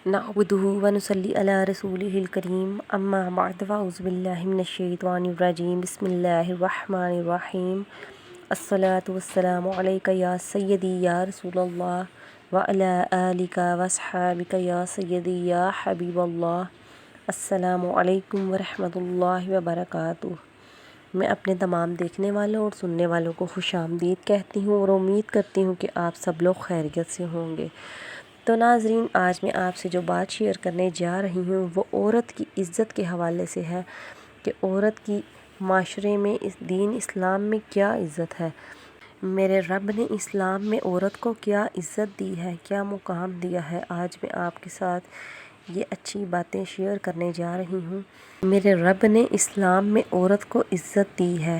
نعبدہ ونصلی علی رسولہ الکریم اما بعد فاعوذ باللہ من الشیطان الرجیم بسم اللہ الرحمن الرحیم الصلاۃ والسلام علیک یا سیدی یا رسول اللہ وعلی آلک واصحابک یا سیدی یا حبیب اللہ۔ السلام علیکم ورحمۃ اللہ وبرکاتہ۔ میں اپنے تمام دیکھنے والوں اور سننے والوں کو خوش آمدید کہتی ہوں اور امید کرتی ہوں کہ آپ سب لوگ خیریت سے ہوں گے۔ تو ناظرین، آج میں آپ سے جو بات شیئر کرنے جا رہی ہوں وہ عورت کی عزت کے حوالے سے ہے کہ عورت کی معاشرے میں اس دین اسلام میں کیا عزت ہے، میرے رب نے اسلام میں عورت کو کیا عزت دی ہے، کیا مقام دیا ہے۔ آج میں آپ کے ساتھ یہ اچھی باتیں شیئر کرنے جا رہی ہوں۔ میرے رب نے اسلام میں عورت کو عزت دی ہے۔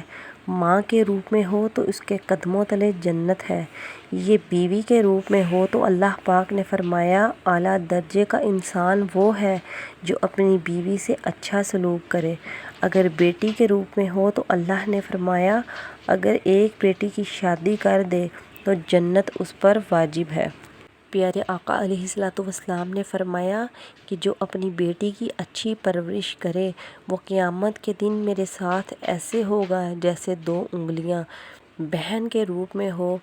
ماں کے روپ میں ہو تو اس کے قدموں تلے جنت ہے، یہ بیوی کے روپ میں ہو تو اللہ پاک نے فرمایا اعلیٰ درجے کا انسان وہ ہے جو اپنی بیوی سے اچھا سلوک کرے۔ اگر بیٹی کے روپ میں ہو تو اللہ نے فرمایا اگر ایک بیٹی کی شادی کر دے تو جنت اس پر واجب ہے۔ پیارے آقا علیہ الصلوۃ والسلام نے فرمایا کہ جو اپنی بیٹی کی اچھی پرورش کرے وہ قیامت کے دن میرے ساتھ ایسے ہوگا جیسے دو انگلیاں۔ بہن کے روپ میں ہو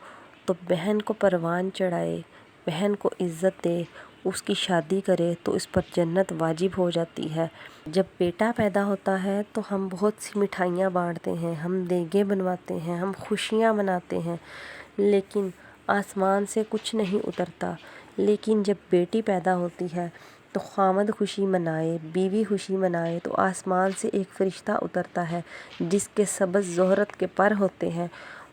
تو بہن کو پروان چڑھائے، بہن کو عزت دے، اس کی شادی کرے تو اس پر جنت واجب ہو جاتی ہے۔ جب بیٹا پیدا ہوتا ہے تو ہم بہت سی مٹھائیاں بانٹتے ہیں، ہم دیگیں بنواتے ہیں، ہم خوشیاں مناتے ہیں، لیکن آسمان سے کچھ نہیں اترتا۔ لیکن جب بیٹی پیدا ہوتی ہے تو خامد خوشی منائے، بیوی خوشی منائے تو آسمان سے ایک فرشتہ اترتا ہے جس کے سبز زہرت کے پر ہوتے ہیں،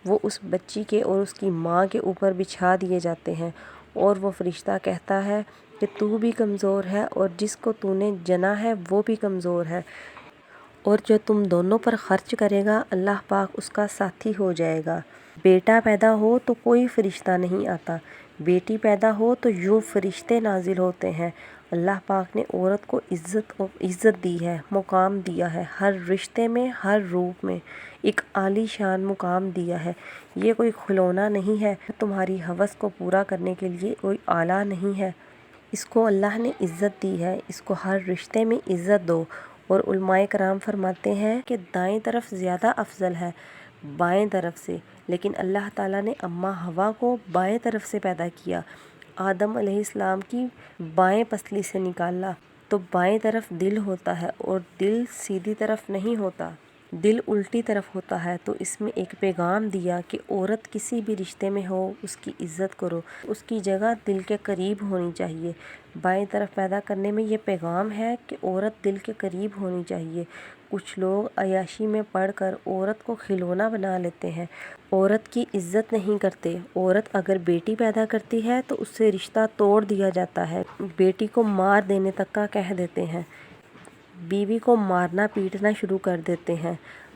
وہ اس بچی کے اور اس کی ماں کے اوپر بچھا دیے جاتے ہیں، اور وہ فرشتہ کہتا ہے کہ تو بھی کمزور ہے اور جس کو تو نے جنا ہے وہ بھی کمزور ہے، اور جو تم دونوں پر خرچ کرے گا اللہ پاک اس کا ساتھی ہو جائے گا۔ بیٹا پیدا ہو تو کوئی فرشتہ نہیں آتا، بیٹی پیدا ہو تو یوں فرشتے نازل ہوتے ہیں۔ اللہ پاک نے عورت کو عزت دی ہے، مقام دیا ہے، ہر رشتے میں، ہر روپ میں ایک عالی شان مقام دیا ہے۔ یہ کوئی کھلونا نہیں ہے، تمہاری ہوس کو پورا کرنے کے لیے کوئی آلہ نہیں ہے۔ اس کو اللہ نے عزت دی ہے، اس کو ہر رشتے میں عزت دو۔ اور علماء کرام فرماتے ہیں کہ دائیں طرف زیادہ افضل ہے بائیں طرف سے، لیکن اللہ تعالیٰ نے اماں حوا کو بائیں طرف سے پیدا کیا، آدم علیہ السلام کی بائیں پسلی سے نکالا، تو بائیں طرف دل ہوتا ہے اور دل سیدھی طرف نہیں ہوتا، دل الٹی طرف ہوتا ہے۔ تو اس میں ایک پیغام دیا کہ عورت کسی بھی رشتے میں ہو اس کی عزت کرو، اس کی جگہ دل کے قریب ہونی چاہیے۔ بائیں طرف پیدا کرنے میں یہ پیغام ہے کہ عورت دل کے قریب ہونی چاہیے۔ کچھ لوگ عیاشی میں پڑھ کر عورت کو کھلونا بنا لیتے ہیں، عورت کی عزت نہیں کرتے۔ عورت اگر بیٹی پیدا کرتی ہے تو اس سے رشتہ توڑ دیا جاتا ہے، بیٹی کو مار دینے تک کا کہہ دیتے ہیں، بیوی کو مارنا پیٹنا شروع کر دیتے ہیں۔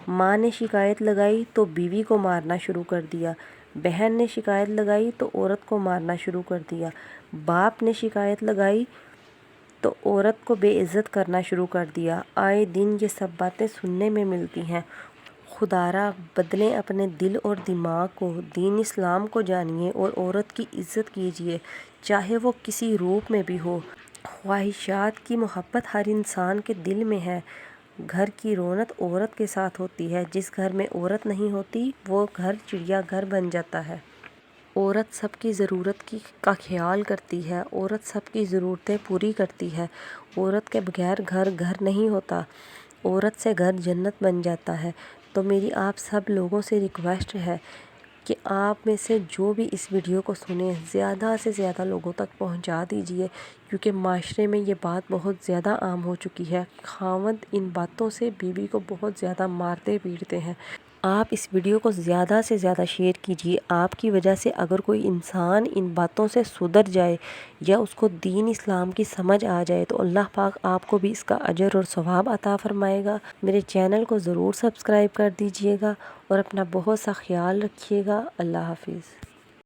ماں نے شکایت لگائی تو بیوی کو مارنا شروع کر دیا، بہن نے شکایت لگائی تو عورت کو مارنا شروع کر دیا، باپ نے شکایت لگائی تو عورت کو بے عزت کرنا شروع کر دیا۔ آئے دن یہ سب باتیں سننے میں ملتی ہیں۔ خدارا بدلیں اپنے دل اور دماغ کو، دین اسلام کو جانیے اور عورت کی عزت کیجیے، چاہے وہ کسی روپ میں بھی ہو۔ خواہشات کی محبت ہر انسان کے دل میں ہے۔ گھر کی رونق عورت کے ساتھ ہوتی ہے، جس گھر میں عورت نہیں ہوتی وہ گھر چڑیا گھر بن جاتا ہے۔ عورت سب کی ضرورت کا خیال کرتی ہے، عورت سب کی ضرورتیں پوری کرتی ہے۔ عورت کے بغیر گھر گھر نہیں ہوتا، عورت سے گھر جنت بن جاتا ہے۔ تو میری آپ سب لوگوں سے ریکویسٹ ہے کہ آپ میں سے جو بھی اس ویڈیو کو سنیں زیادہ سے زیادہ لوگوں تک پہنچا دیجیے، کیونکہ معاشرے میں یہ بات بہت زیادہ عام ہو چکی ہے۔ خاوند ان باتوں سے بیوی کو بہت زیادہ مارتے پیٹتے ہیں۔ آپ اس ویڈیو کو زیادہ سے زیادہ شیئر کیجیے، آپ کی وجہ سے اگر کوئی انسان ان باتوں سے سدھر جائے یا اس کو دین اسلام کی سمجھ آ جائے تو اللہ پاک آپ کو بھی اس کا اجر اور ثواب عطا فرمائے گا۔ میرے چینل کو ضرور سبسکرائب کر دیجیے گا اور اپنا بہت سا خیال رکھیے گا۔ اللہ حافظ۔